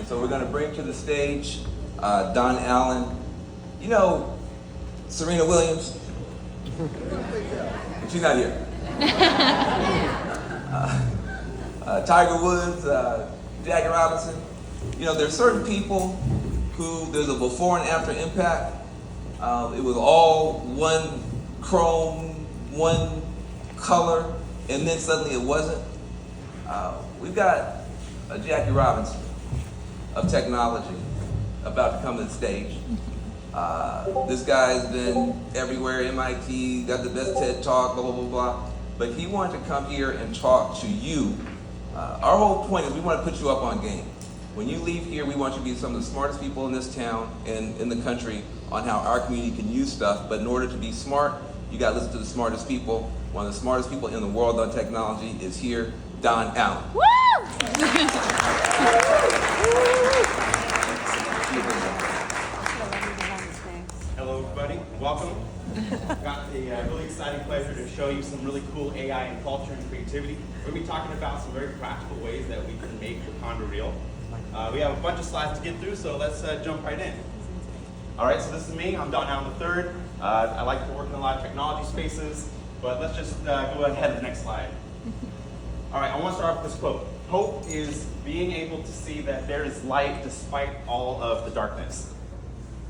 So we're going to bring to the stage Don Allen. You know Serena Williams? But she's not here. Tiger Woods, Jackie Robinson. You know, there's certain people who there's a before and after impact. It was all one chrome, one color, and then suddenly it wasn't. We've got a Jackie Robinson of technology about to come to the stage. This guy's been everywhere, MIT, got the best TED Talk, blah, blah, blah, blah. But he wanted to come here and talk to you. Our whole point is we want to put you up on game. When you leave here, we want you to be some of the smartest people in this town and in the country on how our community can use stuff. But in order to be smart, you got to listen to the smartest people. One of the smartest people in the world on technology is here, Don Allen. Woo! Hello, everybody. Welcome. Got the really exciting pleasure to show you some really cool AI and culture and creativity. We're going to be talking about some very practical ways that we can make Wakanda real. We have a bunch of slides to get through, so let's jump right in. All right, so this is me. I'm Don Allen III. I like to work in a lot of technology spaces, but let's just go ahead to the next slide. All right, I want to start off with this quote. Hope is being able to see that there is light despite all of the darkness.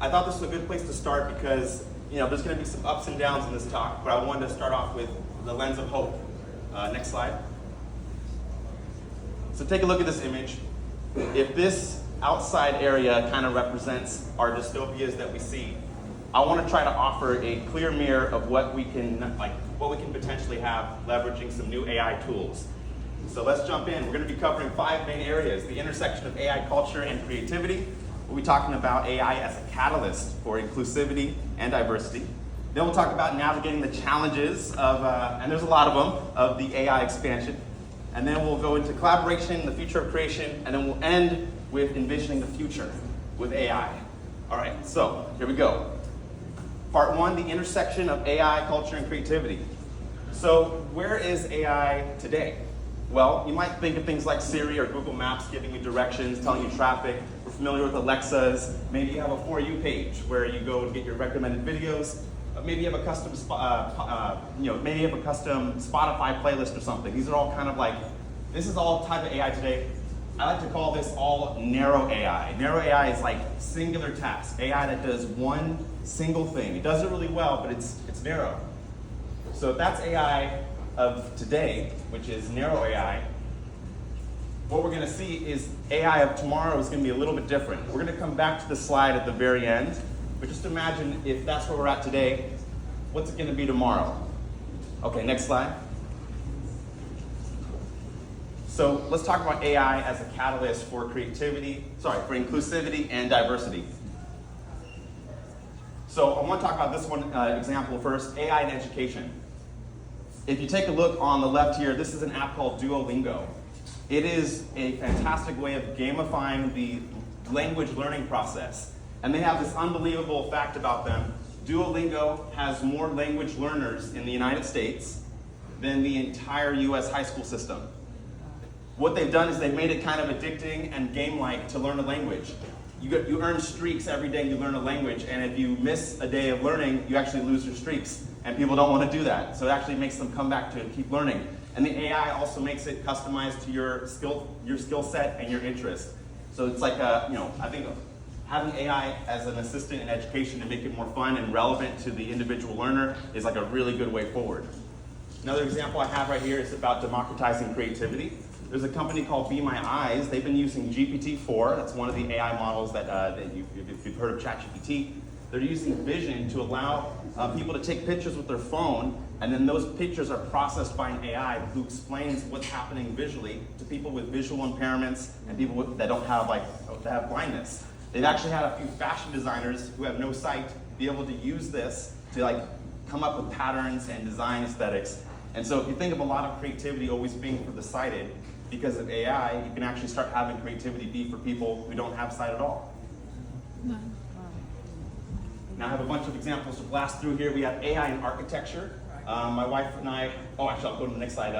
I thought this was a good place to start because there's going to be some ups and downs in this talk, but I wanted to start off with the lens of hope. Next slide. So take a look at this image. If this outside area kind of represents our dystopias that we see, I want to try to offer a clear mirror of what we can potentially have leveraging some new AI tools. So let's jump in. We're going to be covering 5 main areas: the intersection of AI culture and creativity. We'll be talking about AI as a catalyst for inclusivity and diversity. Then we'll talk about navigating the challenges of, and there's a lot of them, of the AI expansion. And then we'll go into collaboration, the future of creation, and then we'll end with envisioning the future with AI. All right, so here we go. Part 1, the intersection of AI, culture, and creativity. So where is AI today? Well, you might think of things like Siri or Google Maps giving you directions, telling you traffic. We're familiar with Alexas. Maybe you have a For You page where you go and get your recommended videos. Maybe you have a custom, maybe you have a custom Spotify playlist or something. These are all kind of like, this is all type of AI today. I like to call this all narrow AI. Narrow AI is like singular task, AI that does one single thing. It does it really well, but it's narrow. So if that's AI of today, which is narrow AI, what we're going to see is AI of tomorrow is going to be a little bit different. We're going to come back to the slide at the very end, but just imagine if that's where we're at today, what's it going to be tomorrow? Okay, next slide. So let's talk about AI as a catalyst for for inclusivity and diversity. So I want to talk about this one example first, AI in education. If you take a look on the left here, this is an app called Duolingo. It is a fantastic way of gamifying the language learning process. And they have this unbelievable fact about them. Duolingo has more language learners in the United States than the entire US high school system. What they've done is they've made it kind of addicting and game-like to learn a language. You earn streaks every day you learn a language, and if you miss a day of learning, you actually lose your streaks. And people don't want to do that. So it actually makes them come back to keep learning. And the AI also makes it customized to your skill set and your interest. So it's like I think having AI as an assistant in education to make it more fun and relevant to the individual learner is like a really good way forward. Another example I have right here is about democratizing creativity. There's a company called Be My Eyes. They've been using GPT-4. That's one of the AI models if you've heard of ChatGPT. They're using vision to allow people to take pictures with their phone, and then those pictures are processed by an AI who explains what's happening visually to people with visual impairments and people that have blindness. They've actually had a few fashion designers who have no sight be able to use this to come up with patterns and design aesthetics. And so if you think of a lot of creativity always being for the sighted, because of AI, you can actually start having creativity be for people who don't have sight at all. Now I have a bunch of examples to blast through here. We have AI in architecture. My wife and I, actually I'll go to the next slide.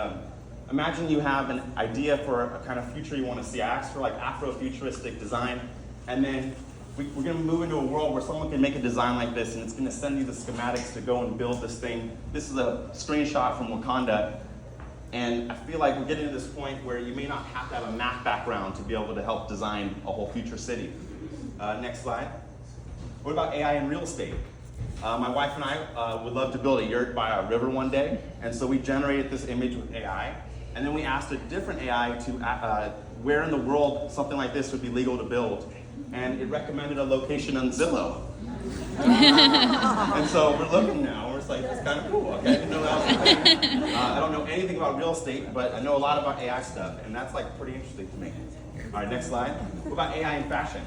imagine you have an idea for a kind of future you want to see. I asked for like Afro-futuristic design, and then we're going to move into a world where someone can make a design like this, and it's going to send you the schematics to go and build this thing. This is a screenshot from Wakanda, and I feel like we're getting to this point where you may not have to have a math background to be able to help design a whole future city. Next slide. What about AI in real estate? My wife and I would love to build a yurt by a river one day, and so we generated this image with AI, and then we asked a different AI to where in the world something like this would be legal to build, and it recommended a location on Zillow. And so we're looking now, we're just like, that's kind of cool. Okay, I didn't know that was a thing. I don't know anything about real estate, but I know a lot about AI stuff, and that's like pretty interesting to me. All right, next slide. What about AI in fashion?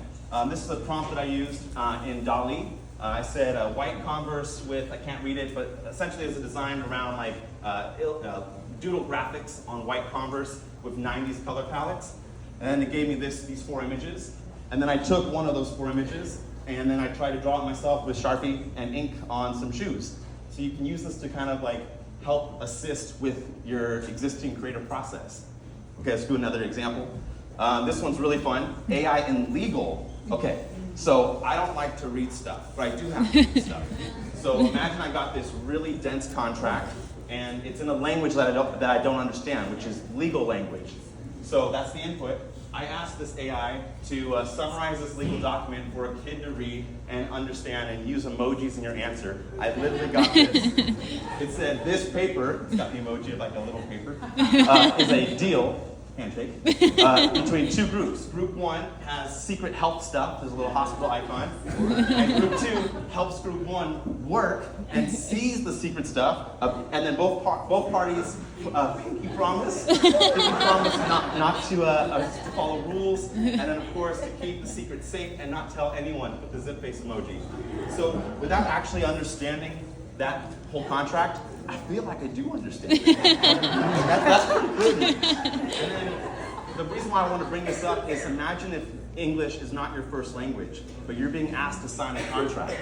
This is a prompt that I used in DALL-E. I said white Converse with, I can't read it, but essentially it's a design around like doodle graphics on white Converse with 90s color palettes. And then it gave me these 4 images. And then I took one of those 4 images, and then I tried to draw it myself with Sharpie and ink on some shoes. So you can use this to kind of like help assist with your existing creative process. Okay, let's do another example. This one's really fun. AI in legal. Okay, so I don't like to read stuff, but I do have to read stuff. So imagine I got this really dense contract, and it's in a language that I don't understand, which is legal language. So that's the input. I asked this AI to summarize this legal document for a kid to read and understand and use emojis in your answer. I literally got this. It said, this paper, it's got the emoji of like a little paper, is a deal, handshake, between 2 groups. Group 1 has secret health stuff, there's a little hospital icon, and Group 2 helps Group 1 work and sees the secret stuff, and then both parties pinky promise not to follow rules, and then of course to keep the secret safe and not tell anyone with the zip face emoji. So without actually understanding that whole contract, I feel like I do understand it. That's pretty good. And then the reason why I want to bring this up is imagine if English is not your first language, but you're being asked to sign a contract.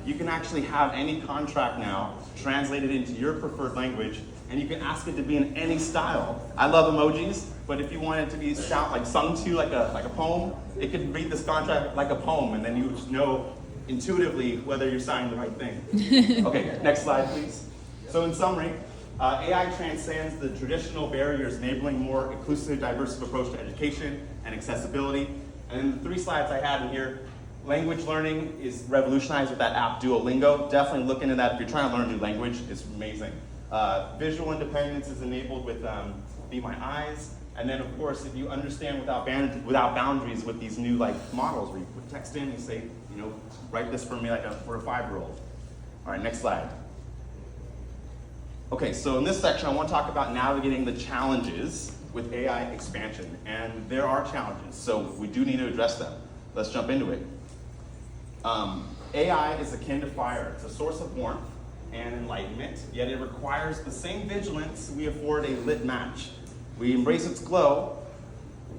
You can actually have any contract now translated into your preferred language, and you can ask it to be in any style. I love emojis, but if you want it to be sung to like a poem, it could read this contract like a poem, and then you would know intuitively whether you're signing the right thing. Okay, next slide, please. So in summary, AI transcends the traditional barriers, enabling more inclusive, diverse approach to education and accessibility. And then the 3 slides I had in here, language learning is revolutionized with that app Duolingo. Definitely look into that if you're trying to learn a new language. It's amazing. Visual independence is enabled with Be My Eyes. And then of course, if you understand without boundaries with these new like models where you put text in, you say, write this for me for a 5-year-old. All right, next slide. Okay, so in this section, I want to talk about navigating the challenges with AI expansion. And there are challenges, so we do need to address them. Let's jump into it. AI is akin to fire. It's a source of warmth and enlightenment, yet it requires the same vigilance we afford a lit match. We embrace its glow,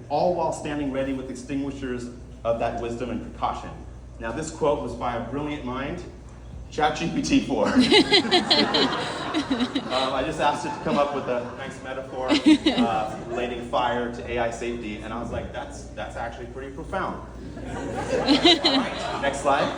all while standing ready with extinguishers of that wisdom and precaution. Now, this quote was by a brilliant mind, ChatGPT 4. I just asked it to come up with a nice metaphor relating fire to AI safety, and I was like, that's actually pretty profound. All right, next slide.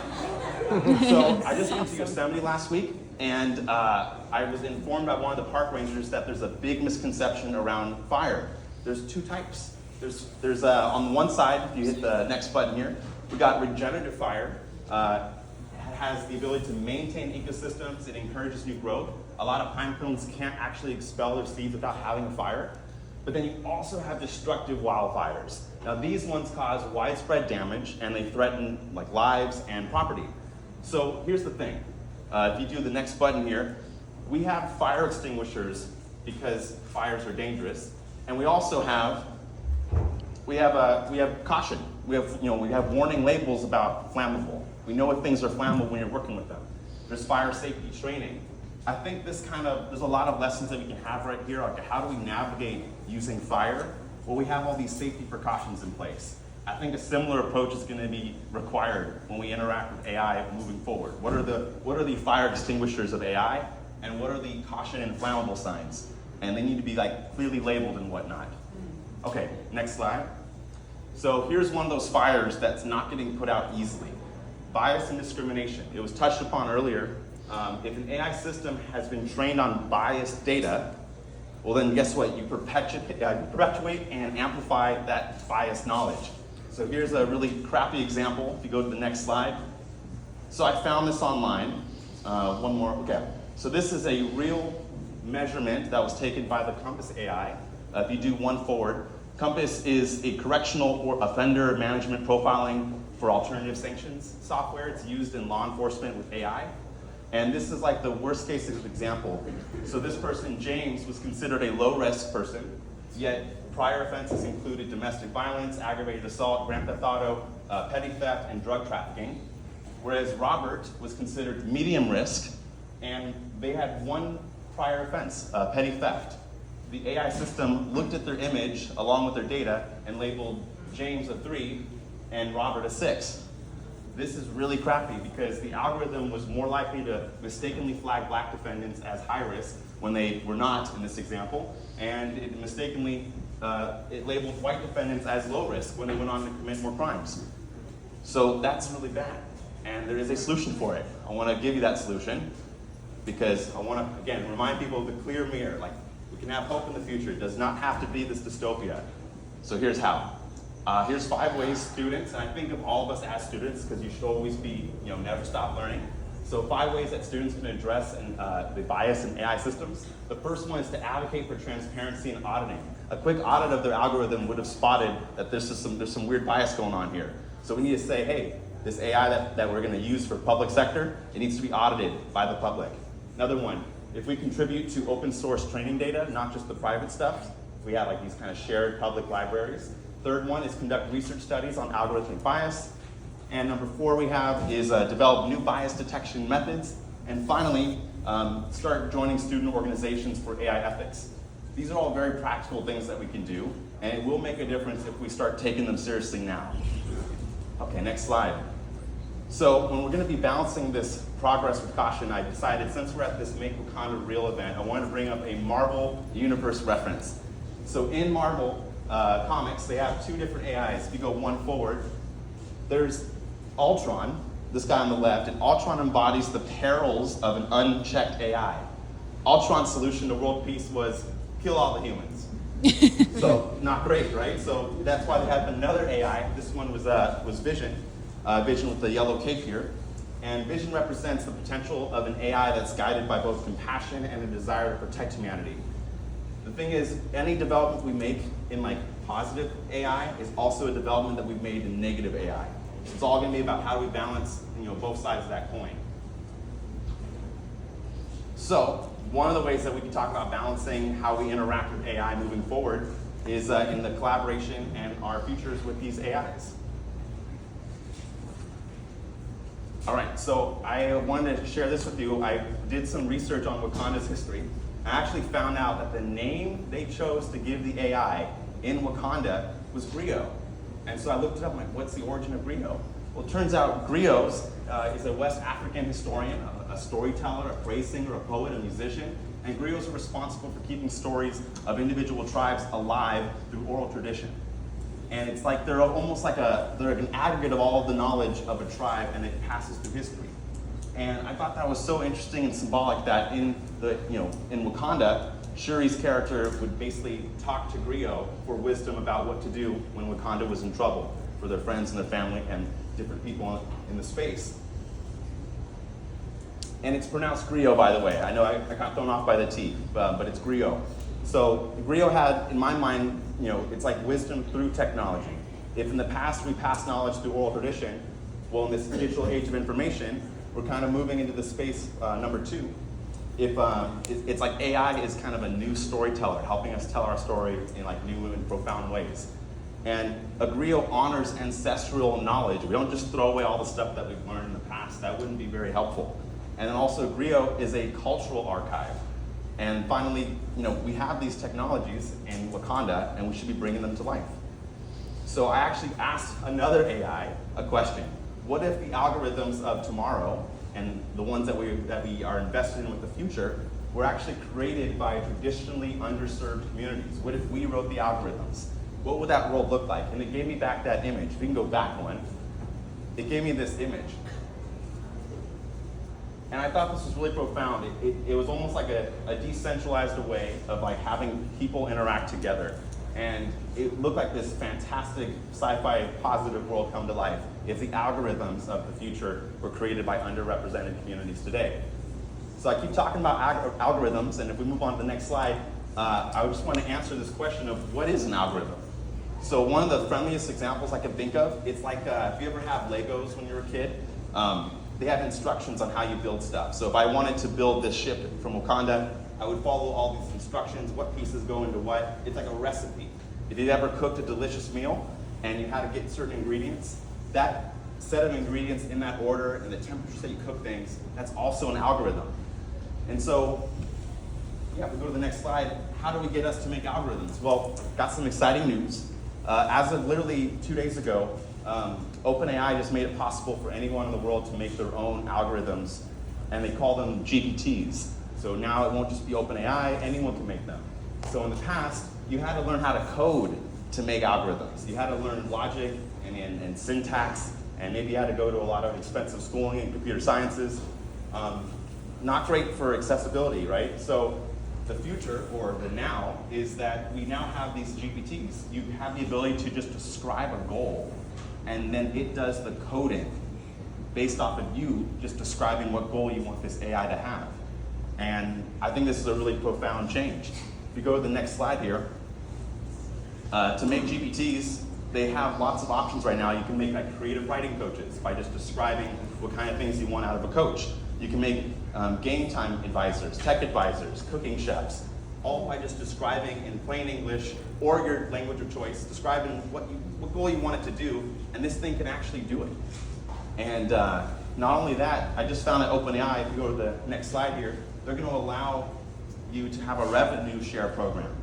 So I just went to Yosemite last week, and I was informed by one of the park rangers that there's a big misconception around fire. There's 2 types. There's on the one side, if you hit the next button here, we got regenerative fire. Has the ability to maintain ecosystems. It encourages new growth. A lot of pine cones can't actually expel their seeds without having a fire. But then you also have destructive wildfires. Now these ones cause widespread damage, and they threaten like lives and property. So here's the thing. If you do the next button here, we have fire extinguishers because fires are dangerous, and we also have caution. We have warning labels about flammable. We know if things are flammable when you're working with them. There's fire safety training. I think there's a lot of lessons that we can have right here. Like, how do we navigate using fire? Well, we have all these safety precautions in place. I think a similar approach is going to be required when we interact with AI moving forward. What are the fire extinguishers of AI, and what are the caution and flammable signs? and they need to be like clearly labeled and whatnot. Okay, next slide. So here's one of those fires that's not getting put out easily. Bias and discrimination. It was touched upon earlier. If an AI system has been trained on biased data, well then guess what? You perpetuate and amplify that biased knowledge. So here's a really crappy example. If you go to the next slide. So I found this online. One more, okay. So this is a real measurement that was taken by the Compass AI. If you do one forward, Compass is a correctional or offender management profiling for alternative sanctions software. It's used in law enforcement with AI. And this is like the worst case example. So this person, James, was considered a low-risk person, yet prior offenses included domestic violence, aggravated assault, grand theft auto, petty theft, and drug trafficking. Whereas Robert was considered medium risk, and they had one prior offense, petty theft. The AI system looked at their image along with their data and labeled James a 3 and Robert a 6. This is really crappy because the algorithm was more likely to mistakenly flag black defendants as high risk when they were not in this example, and it mistakenly it labeled white defendants as low risk when they went on to commit more crimes. So that's really bad, and there is a solution for it. I want to give you that solution because I want to, again, remind people of the clear mirror. Like, we can have hope in the future. It does not have to be this dystopia. So here's how. Here's 5 ways students, and I think of all of us as students because you should always be, never stop learning. So 5 ways that students can address the bias in AI systems. The first one is to advocate for transparency and auditing. A quick audit of their algorithm would have spotted that there's some weird bias going on here. So we need to say, hey, this AI that we're going to use for public sector, it needs to be audited by the public. Another one, if we contribute to open source training data, not just the private stuff, if we have like these kind of shared public libraries. Third one is conduct research studies on algorithmic bias. And number 4 we have is develop new bias detection methods. And finally, start joining student organizations for AI ethics. These are all very practical things that we can do, and it will make a difference if we start taking them seriously now. Okay, next slide. So when we're going to be balancing this progress with caution, I decided since we're at this Make Wakanda Real event, I wanted to bring up a Marvel Universe reference. So in Marvel comics, they have 2 different AIs. If you go one forward, there's Ultron, this guy on the left, and Ultron embodies the perils of an unchecked AI. Ultron's solution to world peace was kill all the humans. So not great, right? So that's why they have another AI. This one was Vision. Vision with the yellow cape here. And Vision represents the potential of an AI that's guided by both compassion and a desire to protect humanity. The thing is, any development we make in like positive AI is also a development that we've made in negative AI. It's all going to be about how do we balance, both sides of that coin. So one of the ways that we can talk about balancing how we interact with AI moving forward is in the collaboration and our futures with these AIs. All right, so I wanted to share this with you. I did some research on Wakanda's history. I actually found out that the name they chose to give the AI in Wakanda was griot. And so I looked it up, I'm like, what's the origin of griot? Well, it turns out griot is a West African historian, a storyteller, a praise singer, a poet, a musician. And griots are responsible for keeping stories of individual tribes alive through oral tradition. And it's like they're almost like they're an aggregate of all of the knowledge of a tribe, and it passes through history. And I thought that was so interesting and symbolic that in Wakanda, Shuri's character would basically talk to griot for wisdom about what to do when Wakanda was in trouble for their friends and their family and different people in the space. And it's pronounced griot, by the way. I know I got thrown off by the T, but it's griot. So griot had, in my mind, it's like wisdom through technology. If in the past we passed knowledge through oral tradition, well, in this digital age of information, we're kind of moving into the space number 2. It's like AI is kind of a new storyteller, helping us tell our story in like new and profound ways. And a griot honors ancestral knowledge. We don't just throw away all the stuff that we've learned in the past. That wouldn't be very helpful. And then also griot is a cultural archive. And finally, we have these technologies in Wakanda, and we should be bringing them to life. So I actually asked another AI a question. What if the algorithms of tomorrow and the ones that we are invested in with the future were actually created by traditionally underserved communities. What if we wrote the algorithms? What would that world look like? And it gave me back that image. If we can go back one, it gave me this image. And I thought this was really profound. It was almost like a decentralized way of like having people interact together. And it looked like this fantastic sci-fi positive world come to life if the algorithms of the future were created by underrepresented communities today. So I keep talking about algorithms, and if we move on to the next slide, I just want to answer this question of what is an algorithm? So one of the friendliest examples I can think of, it's like if you ever have Legos when you were a kid, they have instructions on how you build stuff. So if I wanted to build this ship from Wakanda, I would follow all these instructions, what pieces go into what. It's like a recipe. If you ever cooked a delicious meal and you had to get certain ingredients, that set of ingredients in that order and the temperatures that you cook things, that's also an algorithm. And so, yeah, if we go to the next slide, how do we get us to make algorithms? Well, got some exciting news. As of literally 2 days ago, OpenAI just made it possible for anyone in the world to make their own algorithms, and they call them GPTs. So now it won't just be OpenAI, anyone can make them. So in the past, you had to learn how to code to make algorithms. You had to learn logic and syntax, and maybe you had to go to a lot of expensive schooling in computer sciences. Not great for accessibility, right? So the future, or the now, is that we now have these GPTs. You have the ability to just describe a goal, and then it does the coding based off of you just describing what goal you want this AI to have. And I think this is a really profound change. If you go to the next slide here, to make GPTs, they have lots of options right now. You can make like creative writing coaches by just describing what kind of things you want out of a coach. You can make game time advisors, tech advisors, cooking chefs, all by just describing in plain English or your language of choice, describing what goal you want it to do, and this thing can actually do it. And not only that, I just found at OpenAI, if you go to the next slide here, they're going to allow you to have a revenue share program.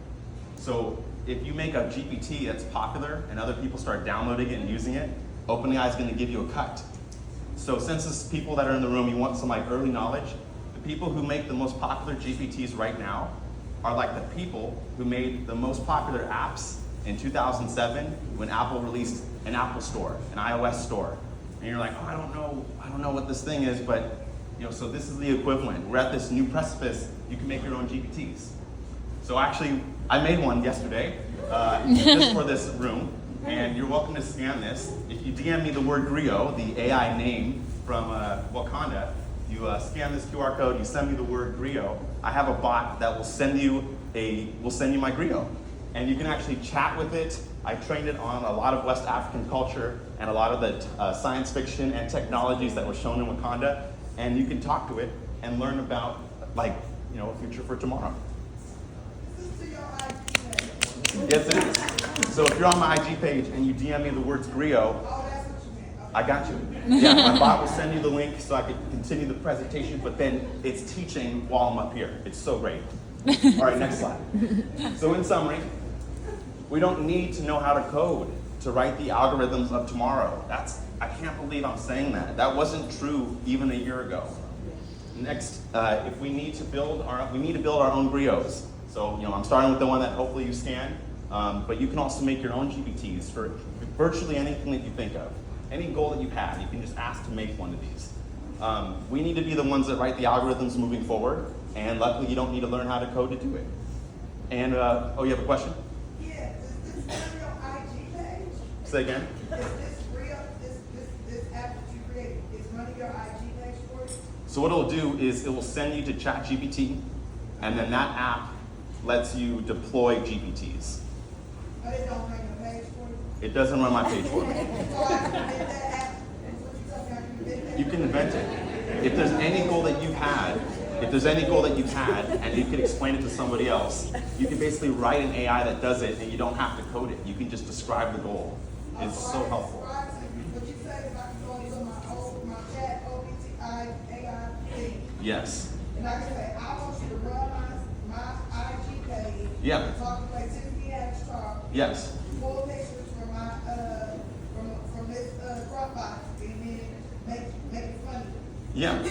So if you make a GPT that's popular and other people start downloading it and using it, OpenAI is going to give you a cut. So since it's people that are in the room, you want some like early knowledge, the people who make the most popular GPTs right now are like the people who made the most popular apps in 2007 when Apple released an Apple Store, an iOS store. And you're like, oh, I don't know what this thing is, but so this is the equivalent. We're at this new precipice. You can make your own GPTs. So actually, I made one yesterday, just for this room, and you're welcome to scan this. If you DM me the word griot, the AI name from Wakanda, you scan this QR code, you send me the word griot. I have a bot that will send you my griot, and you can actually chat with it. I trained it on a lot of West African culture and a lot of the science fiction and technologies that were shown in Wakanda, and you can talk to it and learn about a future for tomorrow. Yes, it is. So if you're on my IG page and you DM me the words griot, I got you. Yeah, my bot will send you the link so I can continue the presentation, but then it's teaching while I'm up here. It's so great. All right, next slide. So in summary, we don't need to know how to code to write the algorithms of tomorrow. I can't believe I'm saying that. That wasn't true even a year ago. Next, if we need to build our own griots. So I'm starting with the one that hopefully you scan, but you can also make your own GPTs for virtually anything that you think of. Any goal that you have, you can just ask to make one of these. We need to be the ones that write the algorithms moving forward, and luckily you don't need to learn how to code to do it. And, you have a question? Yeah, is this on your IG page? Say again? This app that you created, is one of your IG page for you? So what it'll do is it will send you to ChatGPT, and then that app lets you deploy GPTs. But it don't make a page for you? It doesn't run my page for me. So I can invent that app? What you talking about? You invent that? You can invent it. If there's any goal that you've had, and you can explain it to somebody else, you can basically write an AI that does it, and you don't have to code it. You can just describe the goal. It's so helpful. What you say is I can go into my chat, OBTI, AI thing. Yes. And I can say, I want you to run my IG page. Yeah. Talking like Tiffany Haddish talk. Yes. Pull pictures from my from this crop box and then make it funny. Yeah.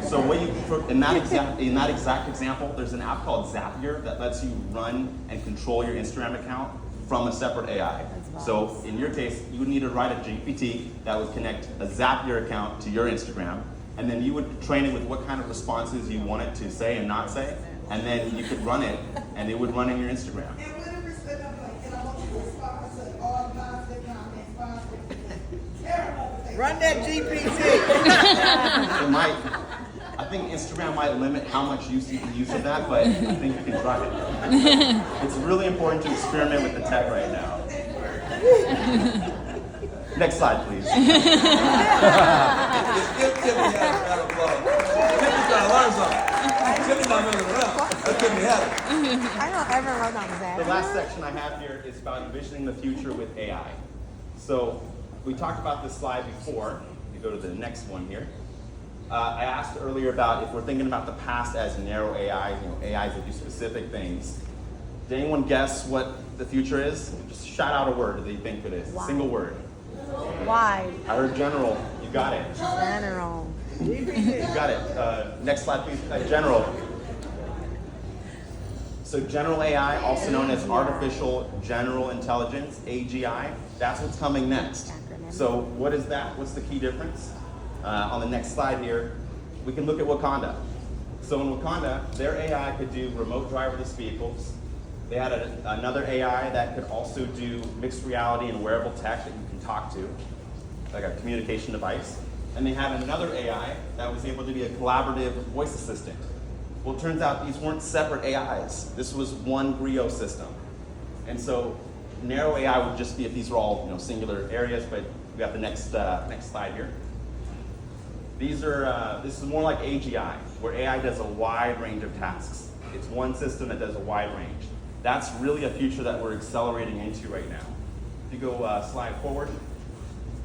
So in that exact example, there's an app called Zapier that lets you run and control your Instagram account from a separate AI. So in your case, you would need to write a GPT that would connect a Zapier account to your Instagram, and then you would train it with what kind of responses you want it to say and not say, and then you could run it, and it would run in your Instagram. And with a respect, I'm like, and I want you to respond to all positive comments, positive, terrible things. Run that GPT. It might, I think Instagram might limit how much use you can use of that, but I think you can try it. It's really important to experiment with the tech right now. Next slide, please. Give Tiffany a round of applause. Tiffany's trying to learn something. Tiffany's not moving around. That's Tiffany Hadley. I don't ever wrote on that. The last section I have here is about envisioning the future with AI. So we talked about this slide before. You go to the next one here. I asked earlier about if we're thinking about the past as narrow AIs, AIs that do specific things. Did anyone guess what the future is? Just shout out a word that you think it is. A single word. Why? I heard general. You got it. General. You got it. Next slide, please. General. So general AI, also known as artificial general intelligence, AGI, that's what's coming next. So what is that? What's the key difference? On the next slide here, we can look at Wakanda. So in Wakanda, their AI could do remote driverless vehicles. They had another AI that could also do mixed reality and wearable tech that you can talk to, like a communication device. And they had another AI that was able to be a collaborative voice assistant. Well, it turns out these weren't separate AIs. This was one griot system. And so narrow AI would just be if these were all singular areas, but we got the next slide here. This is more like AGI, where AI does a wide range of tasks. It's one system that does a wide range. That's really a future that we're accelerating into right now. If you go slide forward,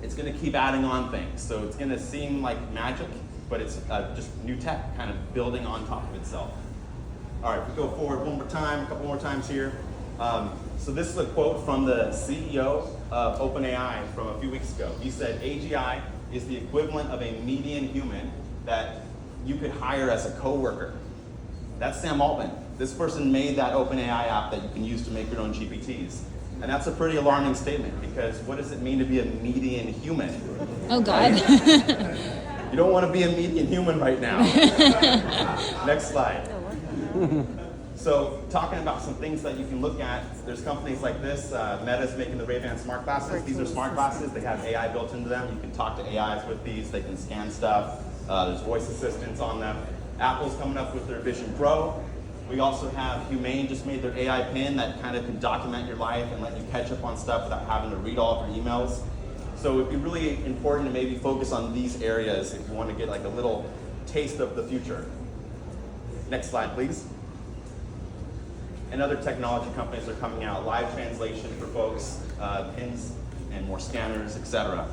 it's going to keep adding on things. So it's going to seem like magic, but it's just new tech kind of building on top of itself. All right, if we go forward one more time, a couple more times here. So this is a quote from the CEO of OpenAI from a few weeks ago. He said, AGI is the equivalent of a median human that you could hire as a coworker. That's Sam Altman. This person made that OpenAI app that you can use to make your own GPTs. And that's a pretty alarming statement, because what does it mean to be a median human? Oh, God. You don't want to be a median human right now. Next slide. So talking about some things that you can look at, there's companies like this. Meta's making the Ray-Ban smart glasses. These are smart glasses. They have AI built into them. You can talk to AIs with these. They can scan stuff. There's voice assistants on them. Apple's coming up with their Vision Pro. We also have Humane just made their AI pin that kind of can document your life and let you catch up on stuff without having to read all of your emails. So it'd be really important to maybe focus on these areas if you want to get like a little taste of the future. Next slide, please. And other technology companies are coming out, live translation for folks, pins and more scanners, etc.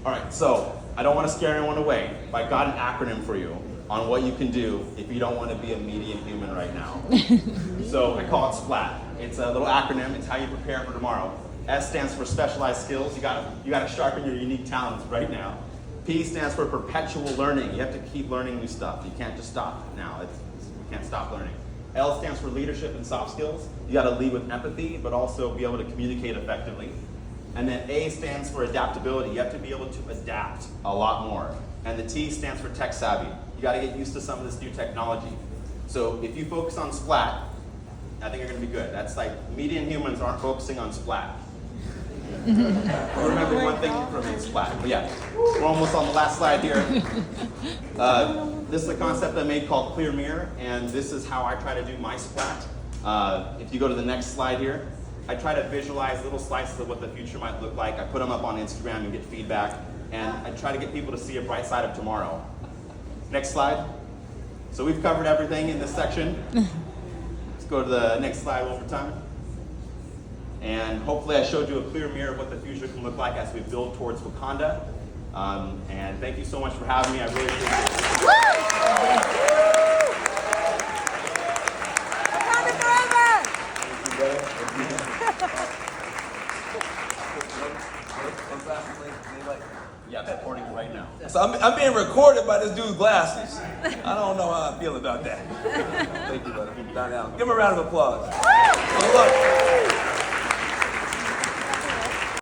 All right, so I don't want to scare anyone away, but I got an acronym for you on what you can do if you don't want to be a median human right now. So I call it SPLAT. It's a little acronym. It's how you prepare for tomorrow. S stands for specialized skills. You gotta sharpen your unique talents right now. P stands for perpetual learning. You have to keep learning new stuff. You can't just stop now. You can't stop learning. L stands for leadership and soft skills. You gotta lead with empathy, but also be able to communicate effectively. And then A stands for adaptability. You have to be able to adapt a lot more. And the T stands for tech savvy. You gotta get used to some of this new technology. So if you focus on SPLAT, I think you're gonna be good. That's like median humans aren't focusing on SPLAT. Remember one thing from SPLAT. But yeah, we're almost on the last slide here. This is a concept I made called Clear Mirror, and this is how I try to do my SPLAT. If you go to the next slide here, I try to visualize little slices of what the future might look like. I put them up on Instagram and get feedback, and I try to get people to see a bright side of tomorrow. Next slide. So we've covered everything in this section. Let's go to the next slide one more time. And hopefully I showed you a clear mirror of what the future can look like as we build towards Wakanda. And thank you so much for having me. I really appreciate it. Wakanda forever! One fast link, anybody? Yeah, I'm supporting you right now. So I'm being recorded by this dude's glasses. I don't know how I feel about that. Thank you, brother. Down. Give him a round of applause. So look.